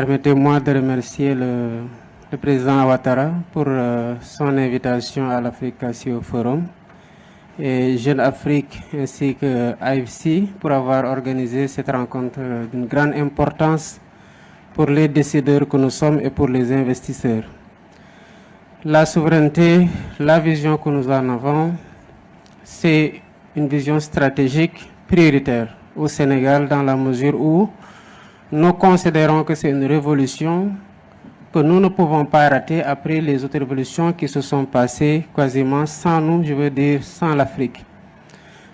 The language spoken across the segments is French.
Permettez-moi de remercier le président Ouattara pour son invitation à l'Afrique au Forum et Jeune Afrique ainsi que AFC pour avoir organisé cette rencontre d'une grande importance pour les décideurs que nous sommes et pour les investisseurs. La souveraineté, la vision que nous en avons, c'est une vision stratégique prioritaire au Sénégal dans la mesure où nous considérons que c'est une révolution que nous ne pouvons pas rater après les autres révolutions qui se sont passées quasiment sans nous, je veux dire sans l'Afrique.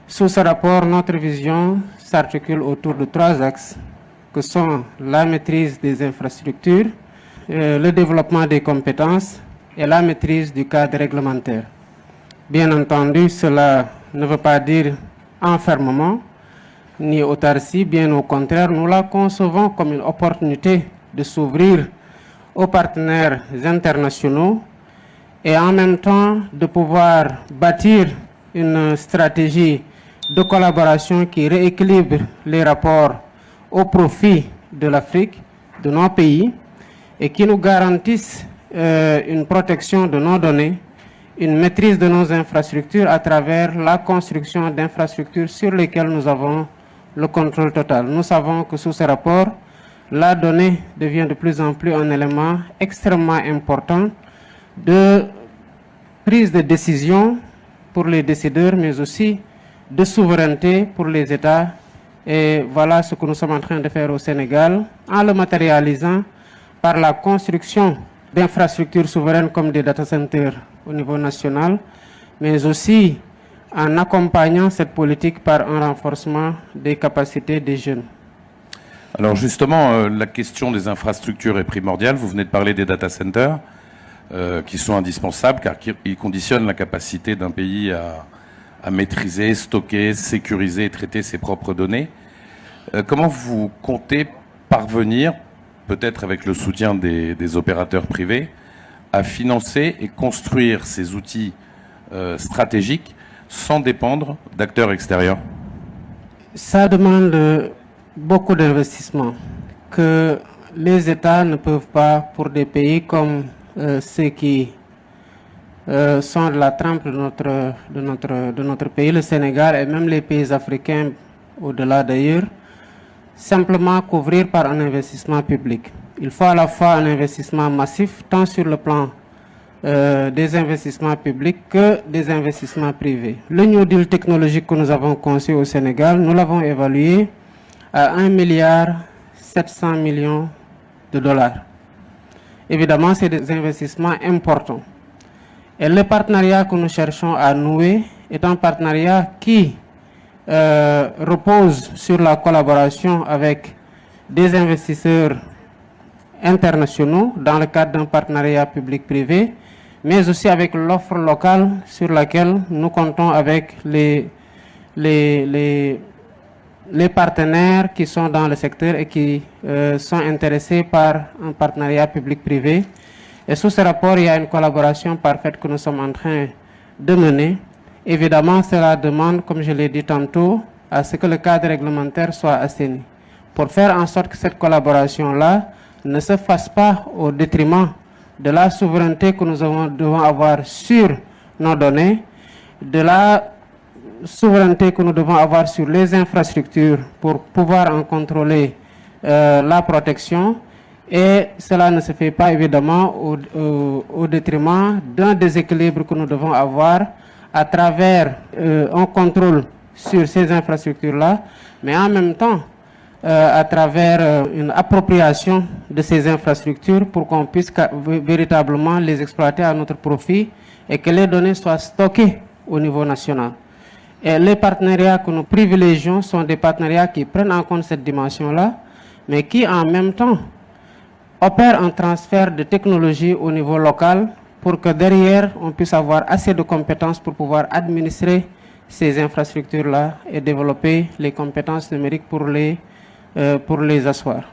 Sous ce rapport, notre vision s'articule autour de 3 axes que sont la maîtrise des infrastructures, le développement des compétences et la maîtrise du cadre réglementaire. Bien entendu, cela ne veut pas dire enfermement, ni autarcie, bien au contraire, nous la concevons comme une opportunité de s'ouvrir aux partenaires internationaux et en même temps de pouvoir bâtir une stratégie de collaboration qui rééquilibre les rapports au profit de l'Afrique, de nos pays, et qui nous garantisse une protection de nos données, une maîtrise de nos infrastructures à travers la construction d'infrastructures sur lesquelles nous avons le contrôle total. Nous savons que sous ce rapport, la donnée devient de plus en plus un élément extrêmement important de prise de décision pour les décideurs, mais aussi de souveraineté pour les États. Et voilà ce que nous sommes en train de faire au Sénégal, en le matérialisant par la construction d'infrastructures souveraines comme des data centers au niveau national, mais aussi en accompagnant cette politique par un renforcement des capacités des jeunes. Alors justement, la question des infrastructures est primordiale. Vous venez de parler des data centers qui sont indispensables car ils conditionnent la capacité d'un pays à maîtriser, stocker, sécuriser et traiter ses propres données. Comment vous comptez parvenir, peut-être avec le soutien des opérateurs privés, à financer et construire ces outils stratégiques sans dépendre d'acteurs extérieurs? Ça demande beaucoup d'investissements que les États ne peuvent pas, pour des pays comme ceux qui sont de la trempe de notre pays, le Sénégal et même les pays africains au-delà d'ailleurs, simplement couvrir par un investissement public. Il faut à la fois un investissement massif, tant sur le plan des investissements publics que des investissements privés. Le New Deal technologique que nous avons conçu au Sénégal, nous l'avons évalué à 1,7 milliard de dollars. Évidemment, c'est des investissements importants. Et le partenariat que nous cherchons à nouer est un partenariat qui repose sur la collaboration avec des investisseurs internationaux dans le cadre d'un partenariat public-privé, mais aussi avec l'offre locale sur laquelle nous comptons avec les partenaires qui sont dans le secteur et qui sont intéressés par un partenariat public-privé. Et sous ce rapport, il y a une collaboration parfaite que nous sommes en train de mener. Évidemment, cela demande, comme je l'ai dit tantôt, à ce que le cadre réglementaire soit assaini, pour faire en sorte que cette collaboration-là ne se fasse pas au détriment de la souveraineté que nous devons avoir sur nos données, de la souveraineté que nous devons avoir sur les infrastructures pour pouvoir en contrôler la protection. Et cela ne se fait pas évidemment au détriment d'un déséquilibre que nous devons avoir à travers un contrôle sur ces infrastructures-là, mais en même temps à travers une appropriation de ces infrastructures pour qu'on puisse véritablement les exploiter à notre profit et que les données soient stockées au niveau national. Et les partenariats que nous privilégions sont des partenariats qui prennent en compte cette dimension-là, mais qui en même temps opèrent un transfert de technologie au niveau local pour que derrière, on puisse avoir assez de compétences pour pouvoir administrer ces infrastructures-là et développer les compétences numériques pour les asseoir.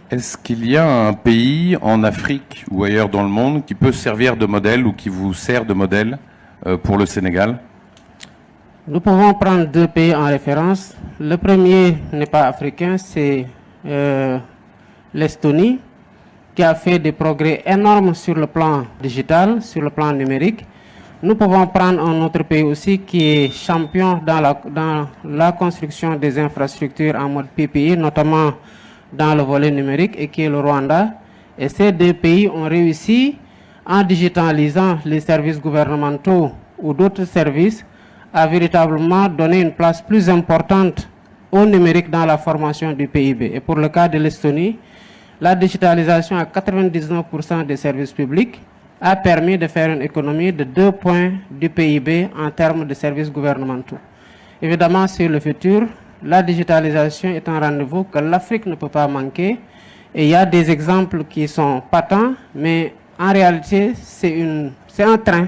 Est-ce qu'il y a un pays en Afrique ou ailleurs dans le monde qui peut servir de modèle ou qui vous sert de modèle pour le Sénégal? Nous pouvons prendre 2 pays en référence. Le premier n'est pas africain, c'est l'Estonie, qui a fait des progrès énormes sur le plan digital, sur le plan numérique. Nous pouvons prendre un autre pays aussi qui est champion dans la construction des infrastructures en mode PPI, notamment dans le volet numérique, et qui est le Rwanda. Et ces deux pays ont réussi, en digitalisant les services gouvernementaux ou d'autres services, à véritablement donner une place plus importante au numérique dans la formation du PIB. Et pour le cas de l'Estonie, la digitalisation à 99% des services publics a permis de faire une économie de 2 points du PIB en termes de services gouvernementaux. Évidemment, sur le futur, la digitalisation est un rendez-vous que l'Afrique ne peut pas manquer. Et il y a des exemples qui sont patents, mais en réalité, c'est un train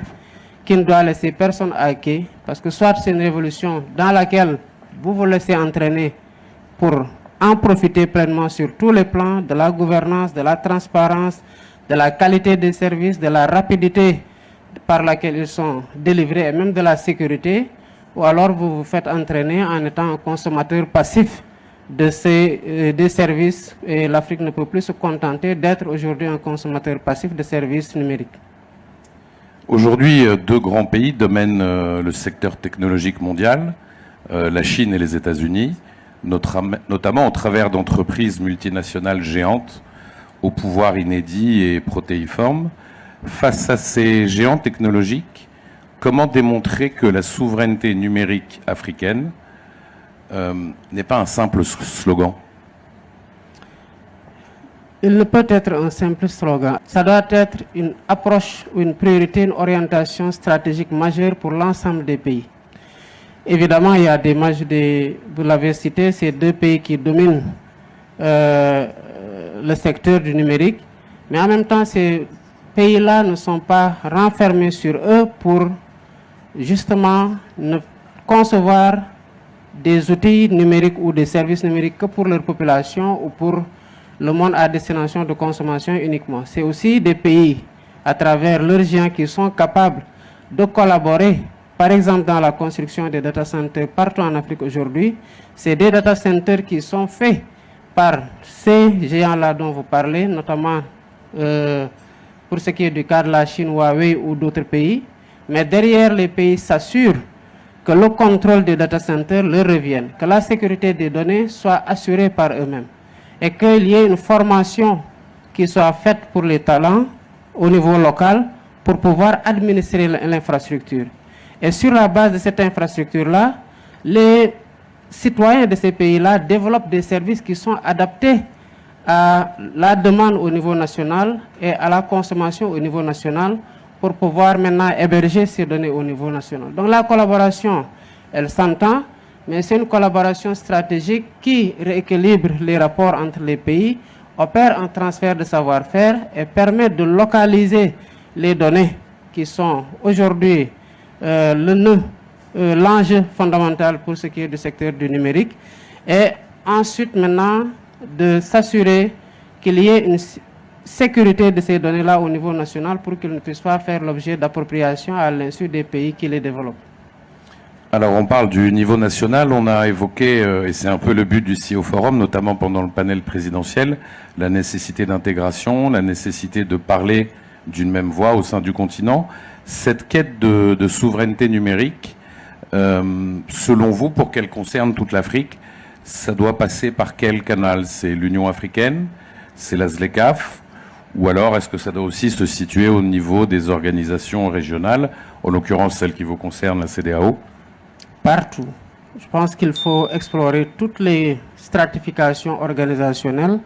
qui ne doit laisser personne à quai, parce que soit c'est une révolution dans laquelle vous vous laissez entraîner pour en profiter pleinement sur tous les plans, de la gouvernance, de la transparence, de la qualité des services, de la rapidité par laquelle ils sont délivrés et même de la sécurité, ou alors vous vous faites entraîner en étant un consommateur passif des services, et l'Afrique ne peut plus se contenter d'être aujourd'hui un consommateur passif de services numériques. Aujourd'hui, deux grands pays dominent le secteur technologique mondial, la Chine et les États-Unis, notamment au travers d'entreprises multinationales géantes au pouvoir inédit et protéiforme. Face à ces géants technologiques, comment démontrer que la souveraineté numérique africaine n'est pas un simple slogan? Il ne peut être un simple slogan. Ça doit être une approche ou une priorité, une orientation stratégique majeure pour l'ensemble des pays. Évidemment, il y a vous l'avez cité, ces deux pays qui dominent le secteur du numérique, mais en même temps, ces pays-là ne sont pas renfermés sur eux pour justement ne concevoir des outils numériques ou des services numériques que pour leur population ou pour le monde à destination de consommation uniquement. C'est aussi des pays, à travers leurs géants, qui sont capables de collaborer. Par exemple, dans la construction des data centers partout en Afrique aujourd'hui, c'est des data centers qui sont faits par ces géants-là dont vous parlez, notamment pour ce qui est du cas de la Chine, Huawei ou d'autres pays. Mais derrière, les pays s'assurent que le contrôle des data centers leur revienne, que la sécurité des données soit assurée par eux-mêmes et qu'il y ait une formation qui soit faite pour les talents au niveau local pour pouvoir administrer l'infrastructure. Et sur la base de cette infrastructure-là, les citoyens de ces pays-là développent des services qui sont adaptés à la demande au niveau national et à la consommation au niveau national pour pouvoir maintenant héberger ces données au niveau national. Donc la collaboration, elle s'entend, mais c'est une collaboration stratégique qui rééquilibre les rapports entre les pays, opère un transfert de savoir-faire et permet de localiser les données qui sont aujourd'hui l'enjeu fondamental pour ce qui est du secteur du numérique, et ensuite maintenant de s'assurer qu'il y ait une sécurité de ces données-là au niveau national pour qu'ils ne puissent pas faire l'objet d'appropriation à l'insu des pays qui les développent. Alors on parle du niveau national, on a évoqué, et c'est un peu le but du CEO Forum, notamment pendant le panel présidentiel, la nécessité d'intégration, la nécessité de parler d'une même voix au sein du continent. Cette quête de souveraineté numérique, selon vous, pour qu'elle concerne toute l'Afrique, ça doit passer par quel canal? C'est l'Union africaine? C'est la ZLECAf? Ou alors est-ce que ça doit aussi se situer au niveau des organisations régionales, en l'occurrence celle qui vous concerne, la CEDEAO? Partout. Je pense qu'il faut explorer toutes les stratifications organisationnelles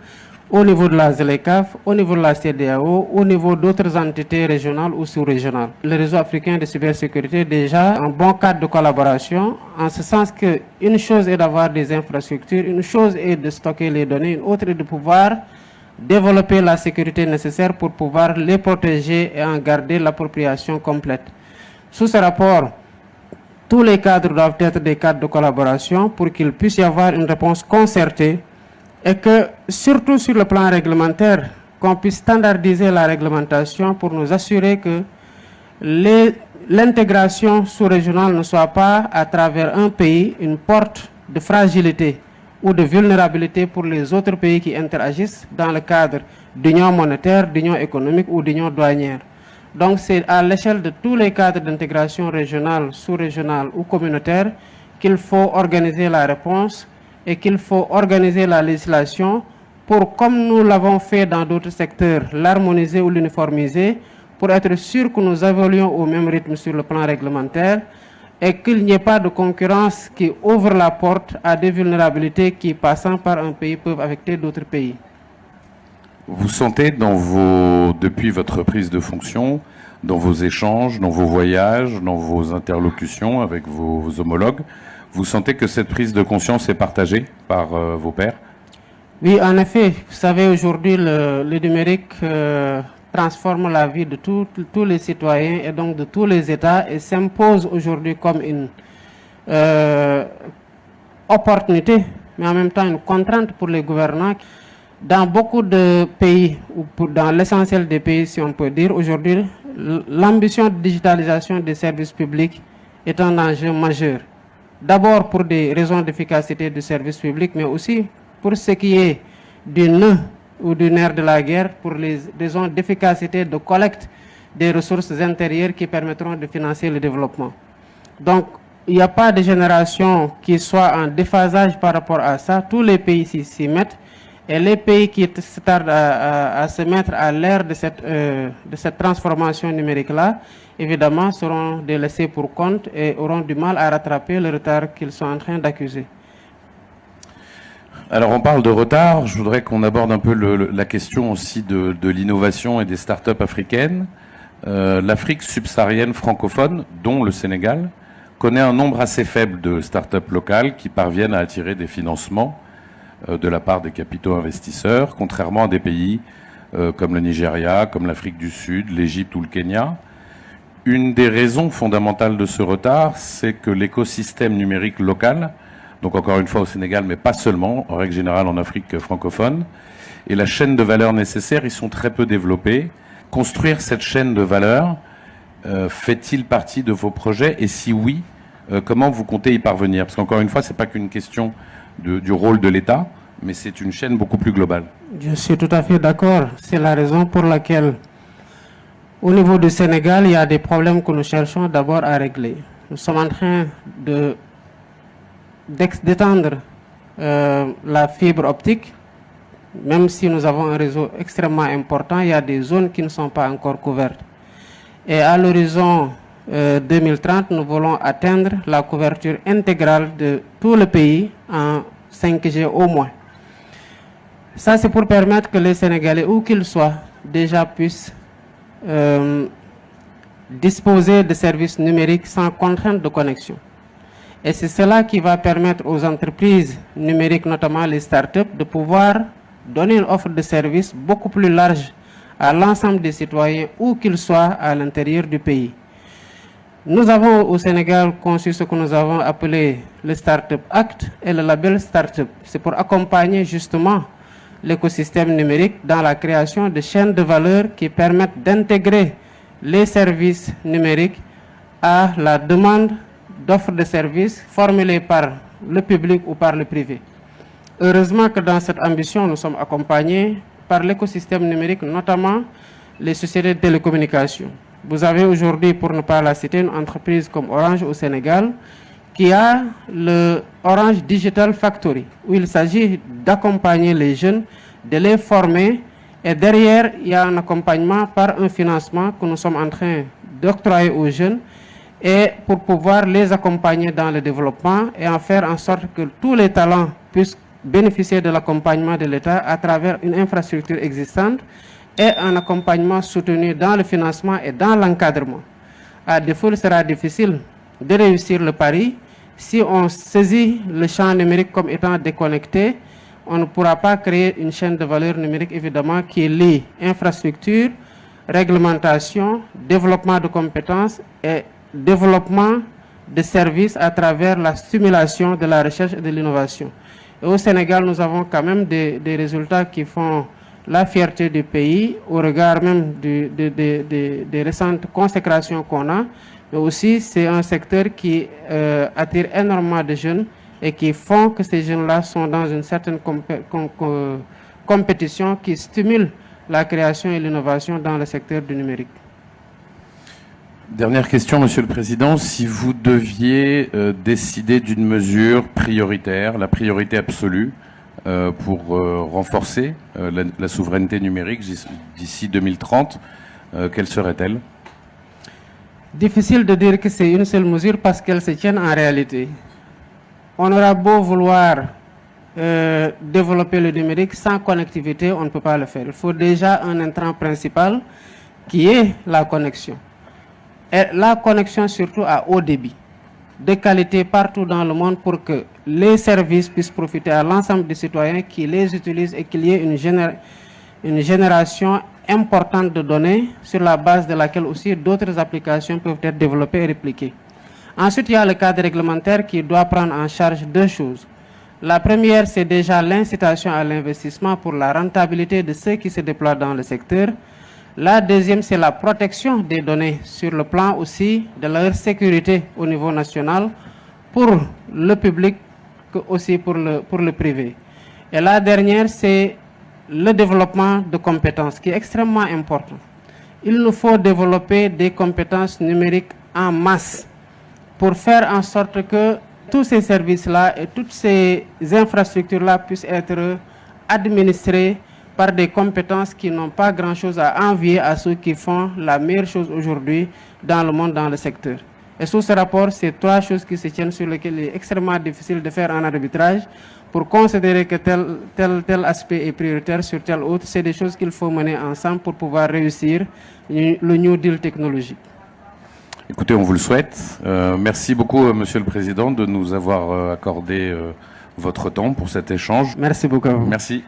au niveau de la ZLECAf, au niveau de la CEDEAO, au niveau d'autres entités régionales ou sous-régionales. Le réseau africain de cybersécurité est déjà un bon cadre de collaboration, en ce sens qu'une chose est d'avoir des infrastructures, une chose est de stocker les données, une autre est de pouvoir développer la sécurité nécessaire pour pouvoir les protéger et en garder l'appropriation complète. Sous ce rapport, tous les cadres doivent être des cadres de collaboration pour qu'il puisse y avoir une réponse concertée et que, surtout sur le plan réglementaire, qu'on puisse standardiser la réglementation pour nous assurer que l'intégration sous-régionale ne soit pas, à travers un pays, une porte de fragilité ou de vulnérabilité pour les autres pays qui interagissent dans le cadre d'union monétaire, d'union économique ou d'union douanière. Donc c'est à l'échelle de tous les cadres d'intégration régionale, sous-régionale ou communautaire qu'il faut organiser la réponse et qu'il faut organiser la législation pour, comme nous l'avons fait dans d'autres secteurs, l'harmoniser ou l'uniformiser pour être sûr que nous évoluons au même rythme sur le plan réglementaire et qu'il n'y ait pas de concurrence qui ouvre la porte à des vulnérabilités qui, passant par un pays, peuvent affecter d'autres pays. Vous sentez depuis votre prise de fonction, dans vos échanges, dans vos voyages, dans vos interlocutions avec vos homologues, vous sentez que cette prise de conscience est partagée par vos pairs? Oui, en effet. Vous savez, aujourd'hui, le numérique transforme la vie de tous les citoyens et donc de tous les États et s'impose aujourd'hui comme une opportunité, mais en même temps une contrainte pour les gouvernants. Dans beaucoup de pays, ou dans l'essentiel des pays, si on peut dire, aujourd'hui, l'ambition de digitalisation des services publics est un enjeu majeur. D'abord pour des raisons d'efficacité du service public, mais aussi pour ce qui est du nœud ou du nerf de la guerre, pour les raisons d'efficacité de collecte des ressources intérieures qui permettront de financer le développement. Donc, il n'y a pas de génération qui soit en déphasage par rapport à ça. Tous les pays s'y mettent. Et les pays qui se tardent à se mettre à l'ère de cette transformation numérique-là, évidemment, seront délaissés pour compte et auront du mal à rattraper le retard qu'ils sont en train d'accuser. Alors on parle de retard, je voudrais qu'on aborde un peu la question aussi de l'innovation et des startups africaines. L'Afrique subsaharienne francophone, dont le Sénégal, connaît un nombre assez faible de startups locales qui parviennent à attirer des financements de la part des capitaux investisseurs, contrairement à des pays comme le Nigeria, comme l'Afrique du Sud, l'Égypte ou le Kenya. Une des raisons fondamentales de ce retard, c'est que l'écosystème numérique local, donc encore une fois au Sénégal, mais pas seulement, en règle générale en Afrique francophone, et la chaîne de valeur nécessaire, ils sont très peu développés. Construire cette chaîne de valeur, fait-il partie de vos projets? Et si oui, comment vous comptez y parvenir? Parce qu'encore une fois, ce n'est pas qu'une question du rôle de l'État, mais c'est une chaîne beaucoup plus globale. Je suis tout à fait d'accord. C'est la raison pour laquelle, au niveau du Sénégal, il y a des problèmes que nous cherchons d'abord à régler. Nous sommes en train d'étendre la fibre optique. Même si nous avons un réseau extrêmement important, il y a des zones qui ne sont pas encore couvertes. Et à l'horizon 2030, nous voulons atteindre la couverture intégrale de tout le pays en 5G au moins. Ça, c'est pour permettre que les Sénégalais, où qu'ils soient, déjà puissent disposer de services numériques sans contrainte de connexion. Et c'est cela qui va permettre aux entreprises numériques, notamment les startups, de pouvoir donner une offre de services beaucoup plus large à l'ensemble des citoyens, où qu'ils soient à l'intérieur du pays. Nous avons au Sénégal conçu ce que nous avons appelé le Startup Act et le label Startup. C'est pour accompagner justement l'écosystème numérique dans la création de chaînes de valeur qui permettent d'intégrer les services numériques à la demande d'offres de services formulées par le public ou par le privé. Heureusement que dans cette ambition, nous sommes accompagnés par l'écosystème numérique, notamment les sociétés de télécommunications. Vous avez aujourd'hui, pour ne pas la citer, une entreprise comme Orange au Sénégal qui a le Orange Digital Factory, où il s'agit d'accompagner les jeunes, de les former, et derrière, il y a un accompagnement par un financement que nous sommes en train d'octroyer aux jeunes, et pour pouvoir les accompagner dans le développement et en faire en sorte que tous les talents puissent bénéficier de l'accompagnement de l'État à travers une infrastructure existante et un accompagnement soutenu dans le financement et dans l'encadrement. À défaut, il sera difficile de réussir le pari. Si on saisit le champ numérique comme étant déconnecté, on ne pourra pas créer une chaîne de valeur numérique, évidemment, qui lie infrastructure, réglementation, développement de compétences et développement de services à travers la stimulation de la recherche et de l'innovation. Et au Sénégal, nous avons quand même des résultats qui font la fierté du pays au regard même des récentes consécrations qu'on a, mais aussi c'est un secteur qui attire énormément de jeunes et qui font que ces jeunes-là sont dans une certaine compétition qui stimule la création et l'innovation dans le secteur du numérique. Dernière question, Monsieur le Président. Si vous deviez décider d'une mesure prioritaire, la priorité absolue, pour renforcer la souveraineté numérique d'ici 2030, quelle serait-elle? Difficile de dire que c'est une seule mesure parce qu'elle se tient en réalité. On aura beau vouloir développer le numérique, sans connectivité, on ne peut pas le faire. Il faut déjà un intrant principal qui est la connexion. Et la connexion surtout à haut débit, de qualité partout dans le monde pour que les services puissent profiter à l'ensemble des citoyens qui les utilisent et qu'il y ait une génération importante de données sur la base de laquelle aussi d'autres applications peuvent être développées et répliquées. Ensuite, il y a le cadre réglementaire qui doit prendre en charge deux choses. La première, c'est déjà l'incitation à l'investissement pour la rentabilité de ceux qui se déploient dans le secteur. La deuxième, c'est la protection des données sur le plan aussi de leur sécurité au niveau national pour le public que aussi pour le privé. Et la dernière, c'est le développement de compétences qui est extrêmement important. Il nous faut développer des compétences numériques en masse pour faire en sorte que tous ces services-là et toutes ces infrastructures-là puissent être administrés par des compétences qui n'ont pas grand-chose à envier à ceux qui font la meilleure chose aujourd'hui dans le monde, dans le secteur. Et sous ce rapport, c'est trois choses qui se tiennent sur lesquelles il est extrêmement difficile de faire un arbitrage pour considérer que tel aspect est prioritaire sur tel autre. C'est des choses qu'il faut mener ensemble pour pouvoir réussir le New Deal technologique. Écoutez, on vous le souhaite. Merci beaucoup, Monsieur le Président, de nous avoir accordé votre temps pour cet échange. Merci beaucoup à vous. Merci.